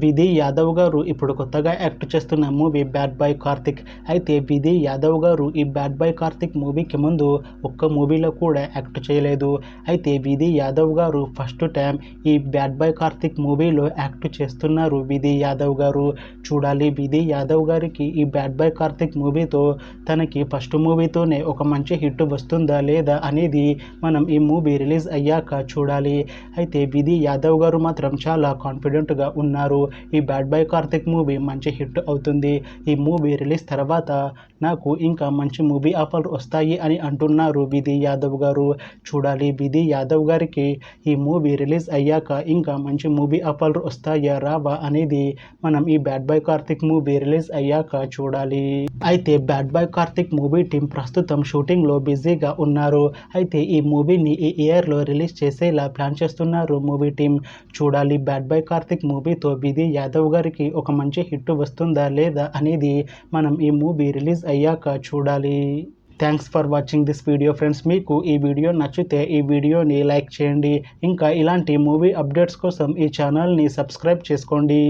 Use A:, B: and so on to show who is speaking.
A: విధి యాదవ్ గారు ఇప్పుడు కొత్తగా యాక్ట్ చేస్తున్న మూవీ బ్యాడ్ బాయ్ కార్తిక్. అయితే విధి యాదవ్ గారు ఈ బ్యాడ్ బాయ్ కార్తిక్ మూవీకి ముందు ఒక్క మూవీలో కూడా యాక్ట్ చేయలేదు. అయితే విధి యాదవ్ గారు ఫస్ట్ టైం ఈ బ్యాడ్ బాయ్ కార్తిక్ మూవీలో యాక్ట్ చేస్తున్నారు. విధి యాదవ్ గారు చూడాలి విధి యాదవ్ గారికి ఈ బ్యాడ్ బాయ్ కార్తిక్ మూవీతో తనకి ఫస్ట్ మూవీతోనే ఒక మంచి హిట్ వస్తుందా లేదా అనేది మనం ఈ మూవీ రిలీజ్ అయ్యాక చూడాలి. అయితే విధి యాదవ్ గారు మాత్రం చాలా కాన్ఫిడెంట్గా ఉన్నారు. ఈ బ్యాడ్ బాయ్ కార్తిక్ మూవీ మంచి హిట్ అవుతుంది. ఈ మూవీ రిలీజ్ తర్వాత నాకు ఇంకా మంచి మూవీ ఆఫర్ వస్తాయి అని అంటున్నారు విధి యాదవ్ గారు. చూడాలి విధి యాదవ్ గారికి ఈ మూవీ రిలీజ్ అయ్యాక ఇంకా మంచి మూవీ ఆఫర్ వస్తాయా రావా అనేది మనం ఈ bad boy Karthik movie release అయ్యాక చూడాలి. అయితే bad boy Karthik movie team ప్రస్తుతం షూటింగ్లో బిజీగా ఉన్నారు. అయితే ఈ మూవీని ఈ ఇయర్లో రిలీజ్ చేసేలా ప్లాన్ చేస్తున్నారు మూవీ టీం. చూడాలి బ్యాడ్ బాయ్ కార్తిక్ మూవీతో విధి యాదవ్ గారికి ఒక మంచి హిట్ వస్తుందా లేదా అనేది మనం ఈ మూవీ రిలీజ్ అయ్యాక చూడాలి. Thanks for watching this video friends. మీకు ఈ వీడియో నచ్చితే ఈ వీడియోని లైక్ చేయండి. ఇంకా ఇలాంటి మూవీ అప్డేట్స్ కోసం ఈ ఛానల్ని సబ్స్క్రైబ్ చేసుకోండి.